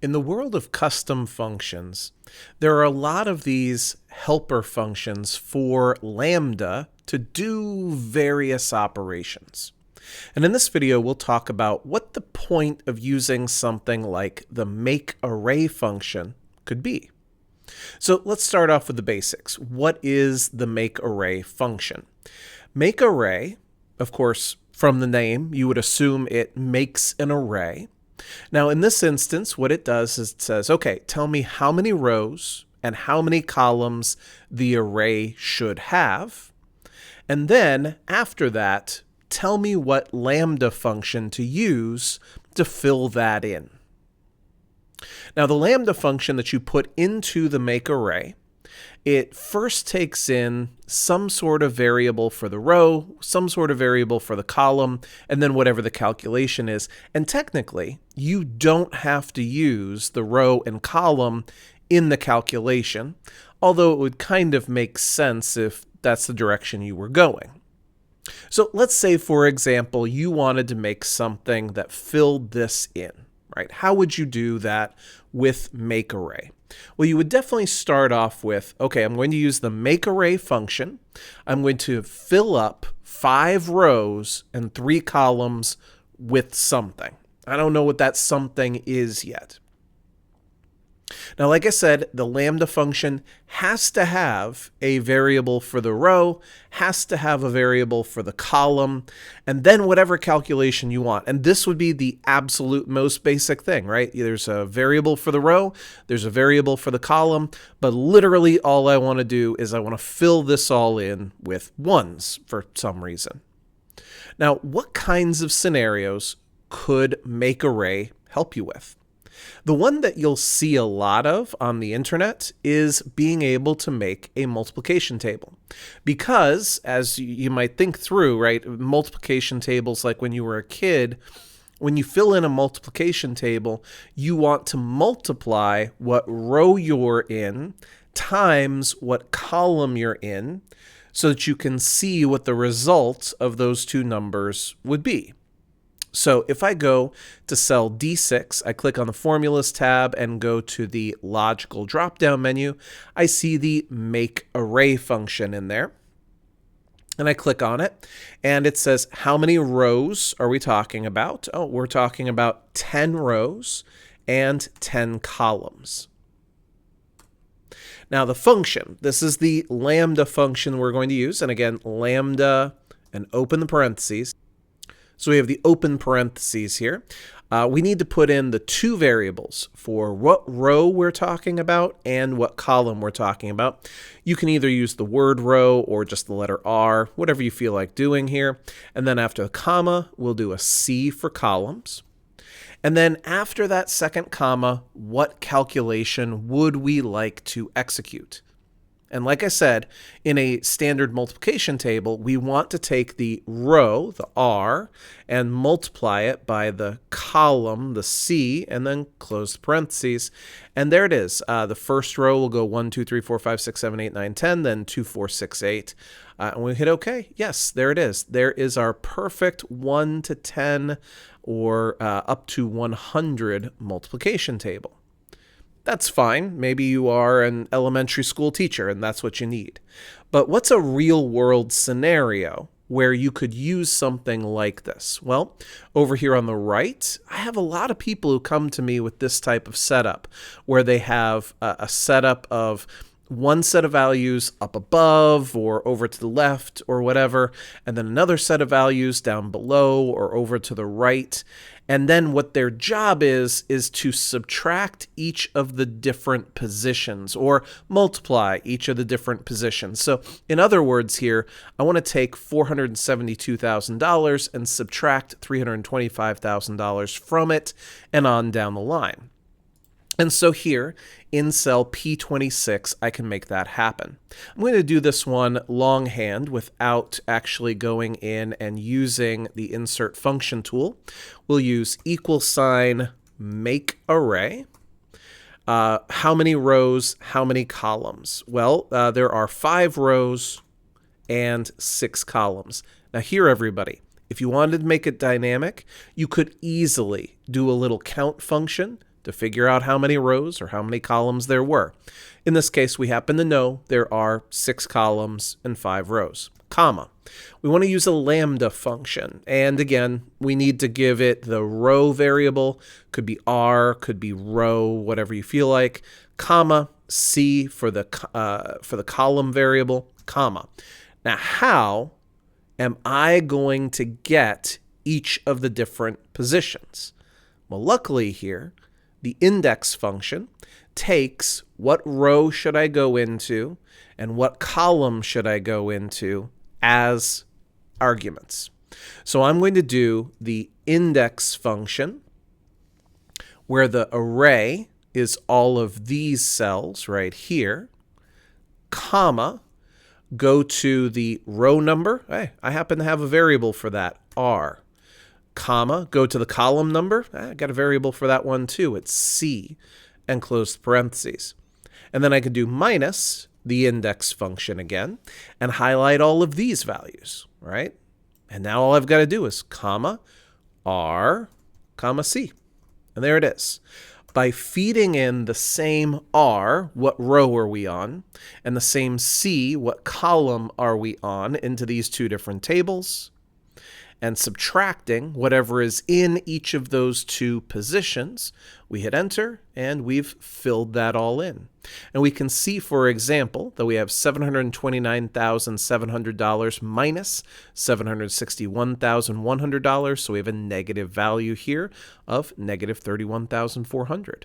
In the world of custom functions, there are a lot of these helper functions for Lambda to do various operations. And in this video, we'll talk about what the point of using something like the MAKEARRAY function could be. So let's start off with the basics. What is the MAKEARRAY function? MAKEARRAY, of course, from the name, you would assume it makes an array. Now, in this instance, what it does is it says, okay, tell me how many rows and how many columns the array should have. And then, after that, tell me what lambda function to use to fill that in. Now, the lambda function that you put into the MAKEARRAY, it first takes in some sort of variable for the row, some sort of variable for the column, and then whatever the calculation is. And technically, you don't have to use the row and column in the calculation, although it would kind of make sense if that's the direction you were going. So let's say, for example, you wanted to make something that filled this in, right? How would you do that with MAKEARRAY? Well, you would definitely start off with, okay, I'm going to use the MAKEARRAY function. I'm going to fill up 5 rows and 3 columns with something. I don't know what that something is yet. Now, like I said, the lambda function has to have a variable for the row, has to have a variable for the column, and then whatever calculation you want. And this would be the absolute most basic thing, right? There's a variable for the row, there's a variable for the column, but literally all I want to do is I want to fill this all in with ones for some reason. Now, what kinds of scenarios could MAKEARRAY help you with? The one that you'll see a lot of on the internet is being able to make a multiplication table. Because, as you might think through, right, multiplication tables, like when you were a kid, when you fill in a multiplication table, you want to multiply what row you're in times what column you're in so that you can see what the result of those two numbers would be. So if I go to cell D6, I click on the Formulas tab and go to the Logical drop-down menu, I see the MAKEARRAY function in there. And I click on it, and it says, how many rows are we talking about? Oh, we're talking about 10 rows and 10 columns. Now the function, this is the lambda function we're going to use. And again, lambda, and open the parentheses. So we have the open parentheses here. We need to put in the 2 variables for what row we're talking about and what column we're talking about. You can either use the word row or just the letter R, whatever you feel like doing here. And then after the comma, we'll do a C for columns. And then after that second comma, what calculation would we like to execute? And like I said, in a standard multiplication table, we want to take the row, the R, and multiply it by the column, the C, and then close the parentheses. And there it is. The first row will go 1, 2, 3, 4, 5, 6, 7, 8, 9, 10, then 2, 4, 6, 8. And we hit OK. Yes, there it is. There is our perfect 1 to 10 or up to 100 multiplication table. That's fine. Maybe you are an elementary school teacher and that's what you need. But what's a real world scenario where you could use something like this? Well, over here on the right, I have a lot of people who come to me with this type of setup where they have a setup of one set of values up above or over to the left or whatever, and then another set of values down below or over to the right. And then what their job is to subtract each of the different positions or multiply each of the different positions. So in other words here, I want to take $472,000 and subtract $325,000 from it and on down the line. And so here in cell P26, I can make that happen. I'm going to do this one longhand without actually going in and using the insert function tool. We'll use =, MAKEARRAY. How many rows, how many columns? Well, there are 5 rows and 6 columns. Now here, everybody, if you wanted to make it dynamic, you could easily do a little count function to figure out how many rows or how many columns there were. In this case, we happen to know there are 6 columns and 5 rows, comma. We want to use a lambda function, and again, we need to give it the row variable, could be r, could be row, whatever you feel like, comma, c for the column variable, comma. Now, how am I going to get each of the different positions? Well, luckily here, the index function takes what row should I go into and what column should I go into as arguments. So I'm going to do the index function where the array is all of these cells right here, comma, go to the row number. Hey, I happen to have a variable for that, r, comma, go to the column number. I got a variable for that one too. It's c, and close the parentheses. And then I can do minus the index function again and highlight all of these values, right? And now all I've got to do is comma, r, comma, c. And there it is. By feeding in the same r, what row are we on, and the same c, what column are we on, into these two different tables, and subtracting whatever is in each of those two positions, we hit enter, and we've filled that all in. And we can see, for example, that we have $729,700 minus $761,100, so we have a negative value here of negative $31,400.